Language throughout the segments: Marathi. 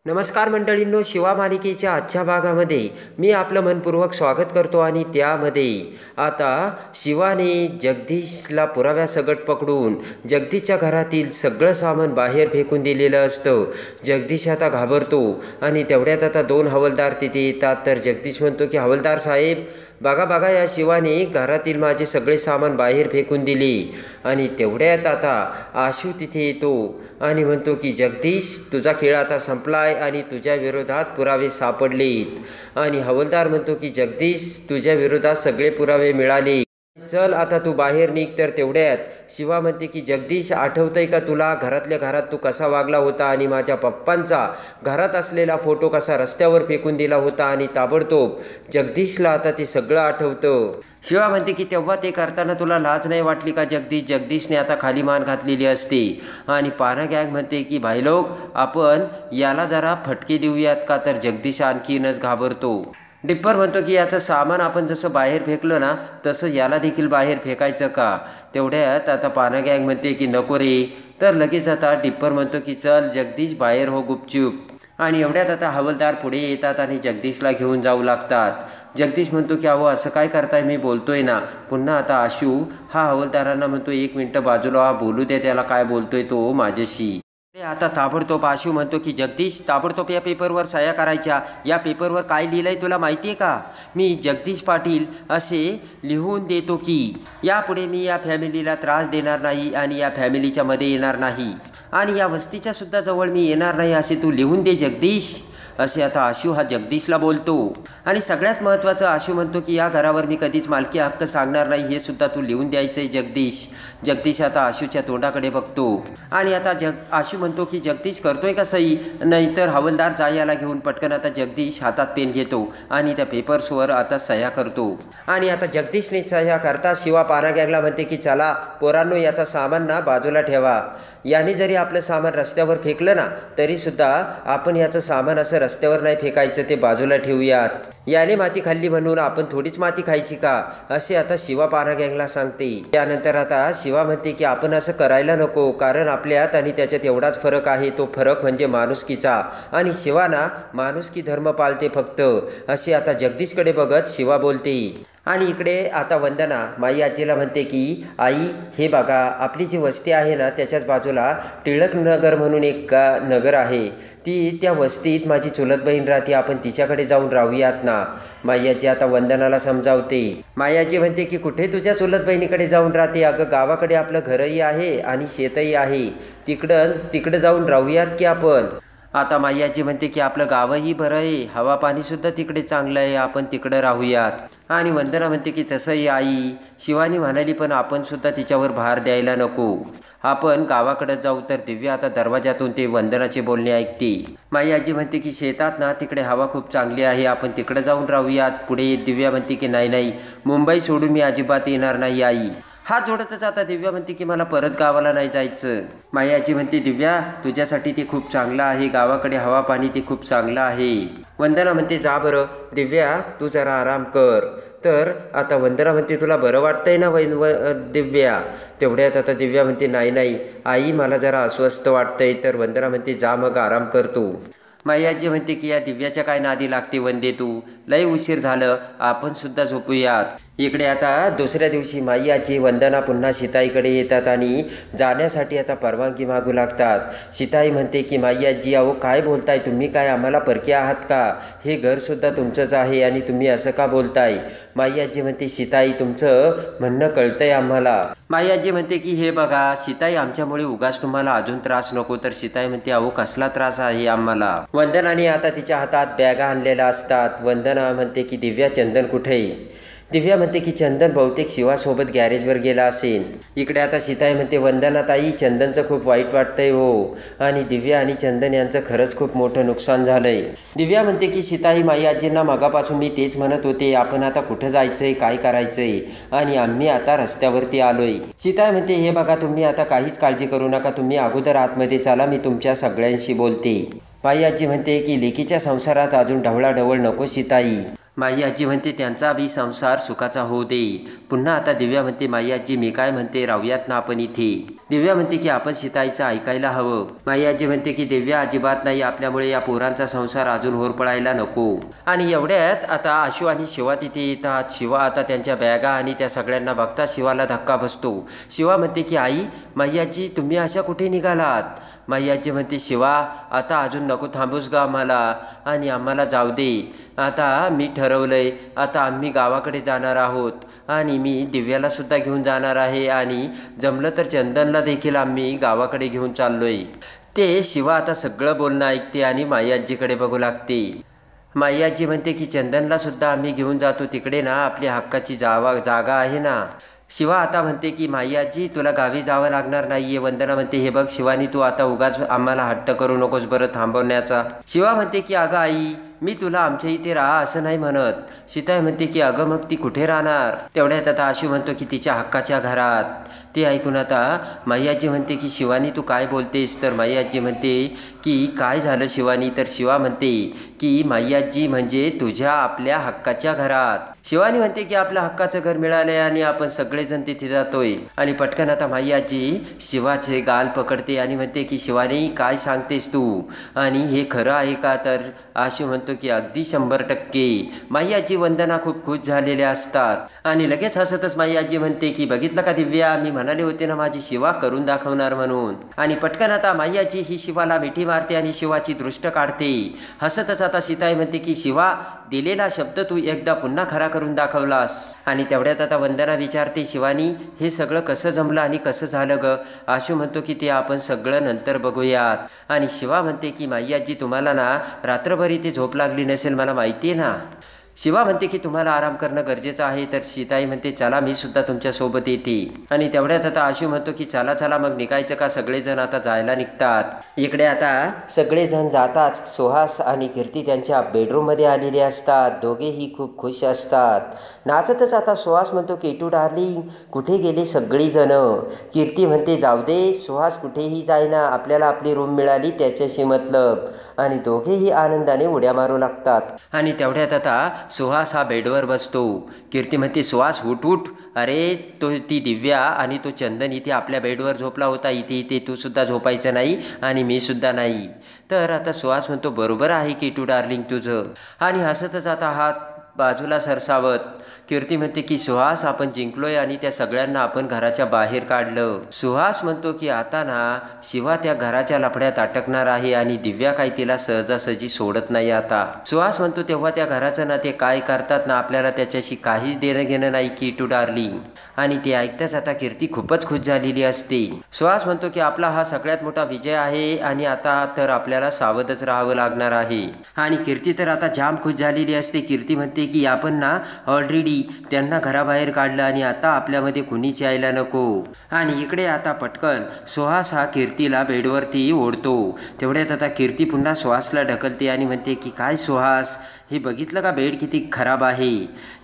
नमस्कार मंडळींनो, शिवा मालिकेच्या आजच्या भागामध्ये मी आपलं मनपूर्वक स्वागत करतो आणि त्यामध्ये आता शिवाने जगदीशला पुराव्यासकट पकडून जगदीशच्या घरातील सगळं सामान बाहेर फेकून दिलेलं असतं। जगदीश आता घाबरतो आणि तेवढ्यात आता दोन हवालदार तिथे येतात। तर जगदीश म्हणतो की हवालदार साहेब, बघा या शिवाने घरातील माझे सगळे सामान बाहेर फेकून दिले। आणि तेवढ्यात आता आशू तिथे येतो आणि म्हणतो की जगदीश, तुझा खेळ आता संपलाय आणि तुझ्या विरोधात पुरावे सापडलेत। आणि हवालदार म्हणतो की जगदीश, तुझ्या विरोधात सगळे पुरावे मिळाले, चल आता तू बाहेर निघ। तर तेवढ्यात शिवा म्हणते की जगदीश, आठवतंय का तुला घरातल्या घरात तू कसा वागला होता आणि माझ्या पप्पांचा घरात असलेला फोटो कसा रस्त्यावर फेकून दिला होता? आणि ताबडतोब जगदीशला आता ते सगळं आठवतं। शिवा म्हणते की तेव्हा ते करताना तुला लाज नाही वाटली का जगदीश? जगदीशने आता खाली मान घातलेली असते आणि पाना गँग म्हणते की भाई लोक, आपण याला जरा फटके देऊयात का? तर जगदीश आणखीनच घाबरतो। डिप्पर म्हणतो की याचं सामान आपण जसं बाहेर फेकलं ना, तसं याला देखील बाहेर फेकायचं का? तेवढ्यात आता पाना गँग म्हणते की नको रे। तर लगेच आता डिप्पर म्हणतो की चल जगदीश, बाहेर हो गुपचूप। आणि एवढ्यात आता हवालदार पुढे येतात आणि जगदीशला घेऊन जाऊ लागतात। जगदीश म्हणतो की अहो असं काय करताय, मी बोलतोय ना। पुन्हा आता आशू हा हवालदारांना म्हणतो, एक मिनटं बाजूला बोलू दे त्याला, काय बोलतोय तो माझ्याशी। आता ताबडतोब आशू म्हणतो की जगदीश, ताबडतोब या पेपरवर सह्या करायच्या। या पेपरवर काय लिहिलंय तुला माहिती आहे का? मी जगदीश पाटील असे लिहून देतो की यापुढे मी या फॅमिलीला त्रास देणार नाही आणि या फॅमिलीच्या मध्ये येणार नाही आणि या वस्तीच्या सुद्धा जवळ मी येणार नाही, असे तू लिहून दे जगदीश, असे आता आशू हा जगदीशला बोलतो। आणि सगळ्यात महत्त्वाचं आशू म्हणतो की या घरावर मी कधीच मालकी हक्क सांगणार नाही, हे सुद्धा तू लिहून द्यायचं आहे जगदीश। जगदीश आता आशूच्या तोंडाकडे बघतो आणि आता आशू म्हणतो की जगदीश करतोय का सही? नाहीतर हवालदार जा याला घेऊन। पटकन आता जगदीश हातात पेन घेतो आणि त्या पेपर्सवर आता सह्या करतो। आणि आता जगदीशने सह्या करता शिवा पाना गँगला म्हणते की चला पोरांनो, याचा सामान ना बाजूला ठेवा। याने जरी आपलं सामान रस्त्यावर फेकलं ना, तरीसुद्धा आपण याचं सामान असं रस्त्यावर नाही फेकायचं, ते बाजूला ठेवूयात। याने माती खाल्ली म्हणून आपण थोडीच माती खायची का? असे आता शिवा पाना गँगला सांगते। त्यानंतर आता शिवा म्हणते की आपण असं करायला नको, कारण आपल्यात आणि त्याच्यात एवढाच फरक आहे, तो फरक म्हणजे माणुसकीचा। आणि शिवाना माणुसकी धर्म पाळते फक्त, असे आता जगदीशकडे बघत शिवा बोलते। आणि इकडे आता वंदना माई आजीला म्हणते की आई, हे बघा आपली जी वस्ती आहे ना, त्याच्याच बाजूला टिळक नगर म्हणून एक नगर आहे, त्या वस्तीत माझी चुलत बहीण राहते, आपण तिच्याकडे जाऊन राहूयात ना। माई आजी आता वंदनाला समजावते। माई आजी म्हणते की कुठे तुझ्या चुलत बहिणीकडे जाऊन राहते? अगं गावाकडे आपलं घरही आहे आणि शेतही आहे, तिकडं जाऊन राहूयात की आपण। आता माई आजी म्हणते की आपलं गावही बरं आहे, हवा पाणीसुद्धा तिकडे चांगलं आहे, आपण तिकडं राहूयात। आणि वंदना म्हणते की तसंही आई, शिवानी म्हणाली पण आपण सुद्धा तिच्यावर भार द्यायला नको, आपण गावाकडं जाऊ। तर दिव्या आता दरवाजातून ते वंदनाचे बोलणे ऐकते। माई आजी म्हणते की शेतात ना तिकडे हवा खूप चांगली आहे, आपण तिकडं जाऊन राहूयात। पुढे दिव्या म्हणते की नाही, मुंबई सोडून मी अजिबात येणार नाही आई। हात जोडतच आता दिव्या म्हणते की मला परत गावाला नाही जायचं। माई आजी म्हणते दिव्या, तुझ्यासाठी ते खूप चांगलं आहे, गावाकडे हवा पाणी ते खूप चांगलं आहे। वंदना म्हणते जा बरं दिव्या, तू जरा आराम कर। तर आता वंदना म्हणते तुला बरं वाटतंय ना दिव्या? तेवढ्यात आता दिव्या म्हणते नाही आई, मला जरा अस्वस्थ वाटतंय। तर वंदना म्हणते जा मग आराम करतो। माई आजी म्हणते की या दिव्याच्या काय नादी लागते वंदे तू, लय उशीर झालं, आपण सुद्धा झोपूयात। इकडे आता दुसऱ्या दिवशी माई आजी वंदना पुन्हा सीताईकडे येतात आणि जाण्यासाठी आता परवानगी मागू लागतात। सीताई म्हणते की माई आजी, अहो काय बोलताय तुम्ही? काय आम्हाला परके आहात का? हे घरसुद्धा तुमचंच आहे आणि तुम्ही असं का बोलताय? माई आजी म्हणते सीताई, तुमचं म्हणणं कळतंय आम्हाला। माई आजी म्हणते की हे बघा सीताई, आमच्यामुळे उगाच तुम्हाला अजून त्रास नको। तर सीताई म्हणते अहो कसला त्रास आहे आम्हाला? वंदनाने आता तिच्या हातात बॅगा आणलेल्या असतात। वंदना म्हणते की दिव्या, चंदन कुठे? दिव्या म्हणते की चंदन बहुतेक शिवासोबत गॅरेजवर गेला असेल। इकडे आता सीताई म्हणते वंदना ताई, चंदनचं खूप वाईट वाटतंय हो, आणि दिव्या आणि चंदन यांचं खरंच खूप मोठं नुकसान झालंय। दिव्या म्हणते की सीताई, माई आजींना मगापासून मी तेच म्हणत होते, आपण आता कुठं जायचंय, काय करायचंय, आणि आम्ही आता रस्त्यावरती आलोय। सीताई म्हणते हे बघा तुम्ही आता काहीच काळजी करू नका, तुम्ही अगोदर आतमध्ये चला, मी तुमच्या सगळ्यांशी बोलते। माई आजी म्हणते की लेकीच्या संसारात अजून ढवळाढवळ नको सीताई, माई आजी म्हणते त्यांचा बी संसार सुखाचा होऊ दे. पुन्हा आता दिव्या म्हणते माई आजी मी काय म्हणते राहूयात ना आपण इथे. दिव्या म्हणते की आपण सीताईचं ऐकायला हवं. माई आजी म्हणते की दिव्या अजिबात नाही, आपल्यामुळे या पोरांचा संसार अजून होरपळायला नको. आणि एवढ्यात आता आशू आणि शिवा तिथे येतात. शिवा आता त्यांच्या बॅगा आणि त्या सगळ्यांना बघता शिवाला धक्का बसतो. शिवा म्हणते की आई माई आजी तुम्ही अशा कुठे निघालात. माई आजी म्हणते शिवा आता अजून नको थांबूस गा आम्हाला आणि आम्हाला जाऊ दे. आता मी ठरवलंय आता आम्ही गावाकडे जाणार आहोत आणि मी दिव्याला सुद्धा घेऊन जाणार आहे आणि जमलं तर चंदनला देखील आम्ही गावाकडे घेऊन चाललोय. ते शिवा आता सगळं बोलणं ऐकते आणि माई आजीकडे बघू लागते. माई आजी म्हणते की चंदनला सुद्धा आम्ही घेऊन जातो, तिकडे ना आपली हक्काची जागा आहे ना. शिवा आता म्हणते की माई आजी तुला गावी जावं लागणार नाही आहे. वंदना म्हणते हे बघ शिवानी तू आता उगाच आम्हाला हट्ट करू नकोस बरं थांबवण्याचा. शिवा म्हणते की अगं आई मी तुला आमच्या इथे राहा असं नाही म्हणत. सीताई म्हणते की अगं मग ती कुठे राहणार. तेवढ्यात आता आशू म्हणतो की तिच्या हक्काच्या घरात. ते ऐकून आता माई आजी म्हणते की शिवानी तू काय बोलतेस. तर माई आजी म्हणते की काय झालं शिवानी. तर शिवा म्हणते की माई आजी म्हणजे तुझ्या आपल्या हक्काच्या घरात. शिवानी म्हणते की आपलं हक्काचं घर मिळालंय आणि आपण सगळेजण तिथे जातोय. आणि पटकन आता माई आजी शिवाचे गाल पकडते आणि म्हणते की शिवानी काय सांगतेस तू आणि हे खरं आहे का. तर आशू म्हणतो की अगदी 100%. माई आजी वंदना खूप खुश झालेल्या असतात आणि लगेच हसतच माई आजी म्हणते की बघितलं का दिव्या मी म्हणाले होते ना माझी शिवा करून दाखवणार म्हणून. आणि पटकन आता माई आजी ही शिवाला मिठी मारते आणि शिवाची दृष्ट काढते. हसतच आता सीताई म्हणते की शिवा दिलेला शब्द तू एकदा पुन्हा खरा करून दाखवलास. आणि तेवढ्यात आता वंदना विचारते शिवानी हे सगळं कसं जमलं आणि कसं झालं ग. आशू म्हणतो की ते आपण सगळं नंतर बघूयात. आणि शिवा म्हणते की माई आजी तुम्हाला ना रात्रभर इथे झोप लागली नसेल मला माहिती आहे ना. शिवा म्हणते की तुम्हाला आराम करणं गरजेचं आहे. तर सीताई म्हणते चला मी सुद्धा तुमच्यासोबत येते. आणि तेवढ्यात आता आशू म्हणतो की चला चला मग निघायचं का. सगळेजण आता जायला निघतात. इकडे आता सगळेजण जातात. सुहास आणि कीर्ती त्यांच्या बेडरूममध्ये आलेले असतात. दोघेही खूप खुश असतात. नाचतच आता सुहास म्हणतो केटू डार्लिंग कुठे गेले सगळीजण. कीर्ती म्हणते जाऊ दे सुहास कुठेही जाईना, आपल्याला आपली रूम मिळाली त्याच्याशी मतलब. आणि दोघेही आनंदाने उड्या मारू लागतात. आणि तेवढ्यात आता सुहास हा बेडवर बसतो. कीर्ती म्हणते सुहास उठ उठ. अरे ती दिव्या आणि तो चंदन इथे आपल्या बेडवर झोपला होता. इथे तू सुद्धा झोपायचं नाही आणि मी सुद्धा नाही. तर आता सुहास म्हणतो बरोबर आहे केटू डार्लिंग तुझं. आणि हसतच आता हात बाजूला सरसावत कीर्ती म्हणते की सुहास आपण जिंकलोय आणि त्या सगळ्यांना आपण घराच्या बाहेर काढलं. सुहास म्हणतो की आता ना शिवा त्या घराच्या लफड्यात अटकणार आहे आणि दिव्या काही तिला सहजासहजी सोडत नाही. आता सुहास म्हणतो तेव्हा त्या घराचं ना ते काय करतात ना आपल्याला त्याच्याशी काहीच देणं घेणं नाही केटू डार्लिंग. आणि ते ऐकताच आता कीर्ती खूपच खुश झालेली असते. सुहास म्हणतो की आपला हा सगळ्यात मोठा विजय आहे आणि आता तर आपल्याला सावधच राहावं लागणार आहे. आणि कीर्ती तर आता जाम खुश झालेली असते. कीर्ती म्हणते की आपण ना ऑलरेडी त्यांना घराबाहेर काढलं आणि आता आपल्यामध्ये कुणीच यायला नको. आणि इकडे आता पटकन सुहास हा कीर्तीला बेडवरती ओढतो. तेवढ्यात आता कीर्ती पुन्हा सुहासला ढकलते आणि म्हणते की काय सुहास हे बघितलं का बेड किती खराब आहे.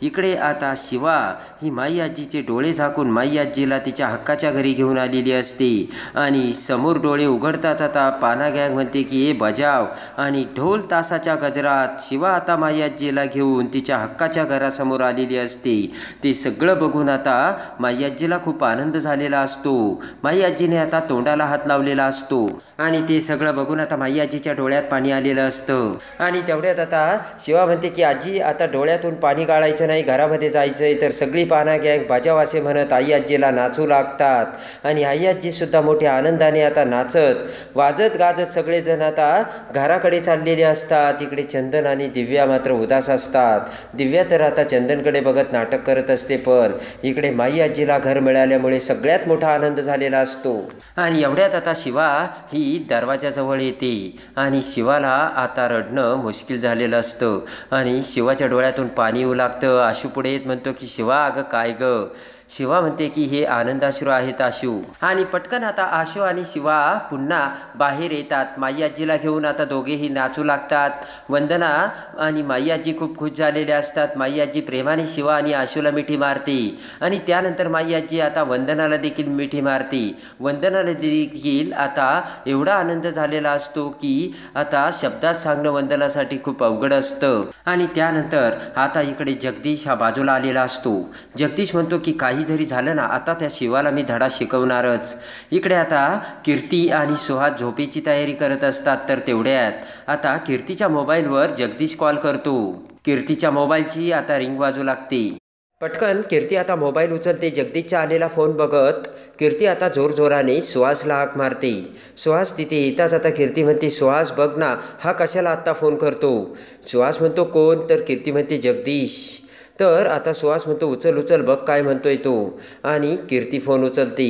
इकडे आता शिवा ही माई आजीचे डोळे झाकून माई आजीला तिच्या हक्काच्या घरी घेऊन आलेली असते. आणि समोर डोळे उघडताच आता पाना गँग म्हणते की हे बजाव. आणि ढोल तासाच्या गजरात शिवा आता माई आजीला घेऊन तिच्या हक्काच्या घरासमोर आलेली असते. ते सगळं बघून आता माई आजीला खूप आनंद झालेला असतो. माई आजीने आता तोंडाला हात लावलेला असतो आणि ते सगळं बघून आता माई आजीच्या डोळ्यात पाणी आलेलं असतं. आणि तेवढ्यात आता शिवा म्हणते की आजी आता डोळ्यातून पाणी गाळायचं नाही, घरामध्ये जायचंय. तर सगळी पाना गँग बजाव असे म्हणत आई आजीला नाचू लागतात. आणि आई आजीसुद्धा मोठ्या आनंदाने आता नाचत वाजत गाजत सगळेजण आता घराकडे चाललेले असतात. इकडे चंदन आणि दिव्या मात्र उदास असतात. दिव्या तर आता चंदनकडे बघत नाटक करत असते. पण इकडे माई आजीला घर मिळाल्यामुळे सगळ्यात मोठा आनंद झालेला असतो. आणि एवढ्यात आता शिवा ही दरवाजाजवळ येते आणि शिवाला आता रडणं मुश्किल झालेलं असतं आणि शिवाच्या डोळ्यातून पाणी येऊ लागतं. आशू पुढे येत म्हणतो की शिवा अगं काय गं. शिवा म्हणते की हे आनंदाश्रू आहेत आशू. आणि पटकन आता आशू आणि शिवा पुन्हा बाहेर येतात. माई आजीला घेऊन आता दोघेही नाचू लागतात. वंदना आणि माई आजी खूप खुश झालेले असतात. माई आजी प्रेमाने शिवा आणि आशूला मिठी मारते आणि त्यानंतर माई आजी आता वंदनाला देखील मिठी मारते. वंदनाला देखील आता एवढा आनंद झालेला असतो की आता शब्दात सांगणं वंदनासाठी खूप अवघड असतं. आणि त्यानंतर आता इकडे जगदीश हा बाजूला आलेला असतो. जगदीश म्हणतो की काही जरी झालं ना, आता त्या शिवाला मी धडा शिकवणारच. इकडे आता कीर्ती आणि सुहास झोपेची तयारी करत असतात. तर तेवढ्यात आता कीर्तीच्या मोबाईलवर जगदीश कॉल करतो. कीर्तीच्या मोबाईलची आता रिंग वाजू लागते. पटकन कीर्ती आता मोबाईल उचलते. जगदीशचा आलेला फोन बघत कीर्ती आता जोरजोराने सुहासला हाक मारते. सुहास तिथे येताच आता कीर्ती म्हणते, सुहास बघ ना, हा कशाला आत्ता फोन करतो. सुहास म्हणतो कोण? तर कीर्ती म्हणते जगदीश. तर आता सुहास म्हणतो उचल उचल बघ काय म्हणतोय तो. आणि कीर्ती फोन उचलते.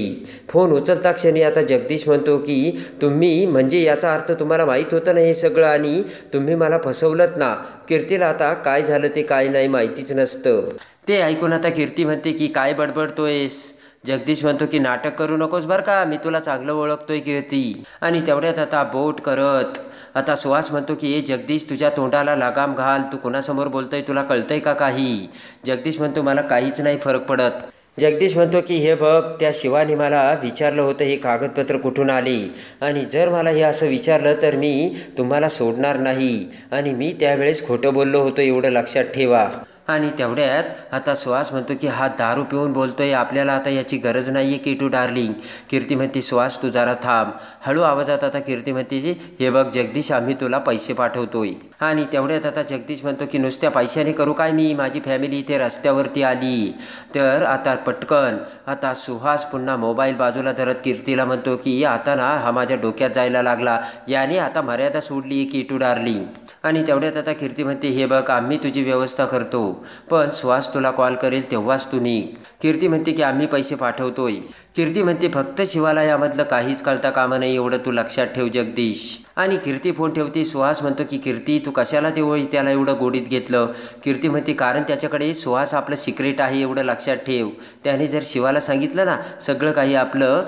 फोन उचलता क्षणी आता जगदीश म्हणतो की तुम्ही म्हणजे याचा अर्थ तुम्हाला माहीत होतं ना हे सगळं आणि तुम्ही मला फसवलंत ना. कीर्तीला आता काय झालं ते काय नाही माहितीच नसतं. ते ऐकून आता कीर्ती म्हणते की काय बडबडतोयस. जगदीश म्हणतो की नाटक करू नकोस बरं का, मी तुला चांगलं ओळखतोय कीर्ती. आणि तेवढ्यात आता बोट करत आता सुहास म्हणतो की ए जगदीश, तुझ्या तोंडाला लगाम घाल, तू कोणासमोर बोलतोय, तुला कळतंय का काही? जगदीश म्हणतो मला काहीच नाही फरक पडत. जगदीश म्हणतो की हे बघ, त्या शिवाने मला विचारलं होतं हे कागदपत्र कुठून आले आणि जर मला हे असं विचारलं तर मी तुम्हाला सोडणार नाही आणि मी त्यावेळेस खोटं बोललो होतो एवढं लक्षात ठेवा. आणि तेवढ्यात आता सुहास म्हणतो की हा दारू पिऊन बोलतोय, आपल्याला आता याची गरज नाही आहे किटू डार्लिंग. कीर्ती म्हणते सुहास तू जरा थांब. हळू आवाजात आता कीर्ती म्हणते हे बघ जगदीश, आम्ही तुला पैसे पाठवतोय. आणि तेवढ्यात आता जगदीश म्हणतो की नुसत्या पैशाने करू काय, मी माझी फॅमिली इथे रस्त्यावरती आली. तर आता पटकन आता सुहास पुन्हा मोबाईल बाजूला धरत कीर्तीला म्हणतो की आता ना हा माझ्या डोक्यात जायला लागला, याने आता मर्यादा सोडली आहे किटू डार्लिंग. आणि तेवढ्यात आता कीर्ती म्हणते हे बघ, आम्ही तुझी व्यवस्था करतो, पण सुहास तुला कॉल करेल तेव्हाच तू निघ. कीर्ती म्हणते की आम्ही पैसे पाठवतोय. कीर्ती म्हणते फक्त शिवाला यामधलं काहीच कळता कामा नाही, एवढं तू लक्षात ठेव जगदीश. आणि कीर्ती फोन ठेवते. सुहास म्हणतो की कीर्ती तू कशाला त्याला एवढं गोडीत घेतलं. कीर्ती म्हणते कारण त्याच्याकडे सुहास आपलं सिक्रेट आहे एवढं लक्षात ठेव. त्याने जर शिवाला सांगितलं ना सगळं काही आपलं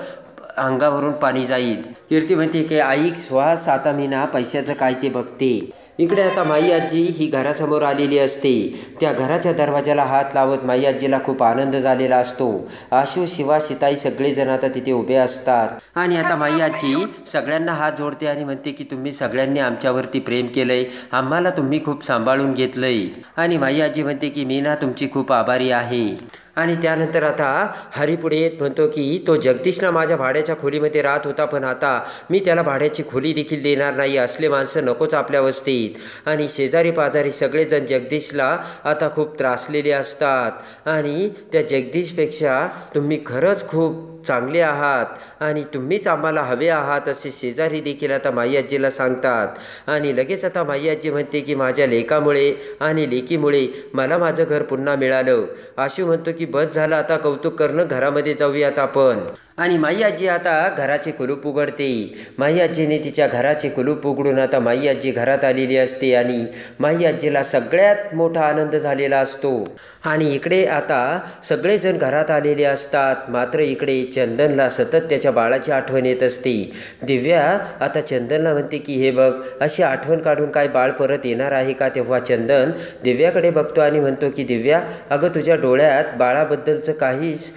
अंगावरून पाणी जाईल. कीर्ती म्हणते की ऐक सुहास, आता मी ना पैशाचं काय ते बघते. इकडे आता माई आजी ही घरासमोर आलेली असते. त्या घराच्या दरवाजाला हात लावत माई आजीला खूप आनंद झालेला असतो. आशू, शिवा, सीताई सगळेजण आता तिथे उभे असतात. आणि आता माई आजी सगळ्यांना हात जोडते आणि म्हणते की तुम्ही सगळ्यांनी आमच्यावरती प्रेम केलंय, आम्हाला तुम्ही खूप सांभाळून घेतलंय. आणि माई आजी म्हणते की मी ना तुमची खूप आभारी आहे. आणि त्यानंतर आता हरी पुढे येत म्हणतो की तो जगदीशला माझ्या भाड्याच्या खोलीमध्ये राहत होता, पण आता मी त्याला भाड्याची खोली देखील देणार नाही. असले माणसं नकोच आपल्या वस्तीत. आणि शेजारी पाजारी सगळेजण जगदीशला आता खूप त्रासलेले असतात. आणि त्या जगदीशपेक्षा तुम्ही खरंच खूप चांगले आहात आणि तुम्हीच आम्हाला हवे आहात असे शेजारी देखील आता माई आजीला सांगतात. आणि लगेच आता माई आजी म्हणते की माझ्या लेकामुळे आणि लेकीमुळे मला माझं घर पुन्हा मिळालं. आशू म्हणतो की बस झालं आता कौतुक करणं, घरामध्ये जाऊयात आपण. आणि माई आजी आता घराचे कुलूप उघडते. माई आजीने तिच्या घराचे कुलूप उघडून आता माई आजी घरात आलेली असते आणि माई आजीला सगळ्यात मोठा आनंद झालेला असतो. आणि इकडे आता सगळेजण घरात आलेले असतात. मात्र इकडे चंदनला सतत त्याच्या बाळाची आठवण येत असते. दिव्या आता चंदनला म्हणते की हे बघ, अशी आठवण काढून काय बाळ परत येणार आहे का? तेव्हा चंदन दिव्याकडे बघतो आणि म्हणतो की दिव्या, अगं तुझ्या डोळ्यात बाळाबद्दलचं काहीच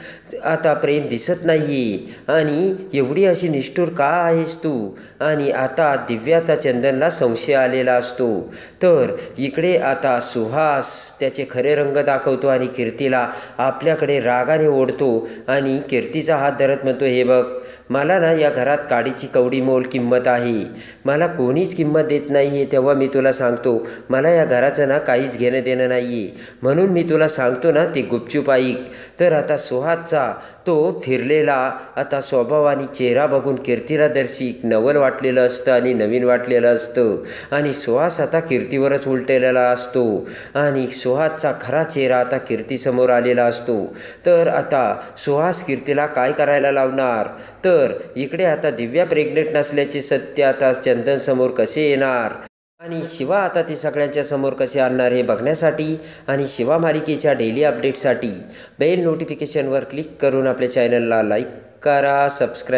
आता प्रेम दिसत नाही आणि एवढी अशी निष्ठुर का आहेस तू? आणि आता दिव्याचा चंदनला संशय आलेला असतो. तर इकडे आता सुहास त्याचे खरे रंग दाखवतो आणि कीर्तीला आपल्याकडे रागाने ओढतो आणि कीर्तीचा हात धरत म्हणतो हे बघ, मला ना या घरात काडीची कवडी मोल किंमत आहे, मला कोणीच किंमत देत नाही आहे. तेव्हा मी तुला सांगतो मला या घराचं ना काहीच घेणं देणं नाही आहे, म्हणून मी तुला सांगतो ना ते गुपचूप ऐक. तर आता सुहासचा तो फिरलेला आता स्वभाव आणि चेहरा बघून कीर्तीला दर्शिक नवल वाटलेलं असतं आणि नवीन वाटलेलं असतं. आणि सुहास आता कीर्तीवरच उलटलेला असतो आणि सुहासचा खरा चेहरा आता कीर्तीसमोर आलेला असतो. तर आता सुहास कीर्तीला काय करायला लावणार? तर इकडे आता दिव्या प्रेग्नेंट नसल्याचे सत्य आता चंदनसमोर कसे येणार? आणि शिवा आता ते सगळ्यांच्या समोर कसे आणणार हे बघण्यासाठी आणि शिवा मालिकेच्या डेली अपडेटसाठी बेल नोटिफिकेशनवर क्लिक करून आपल्या चॅनलला लाईक करा, सबस्क्राईब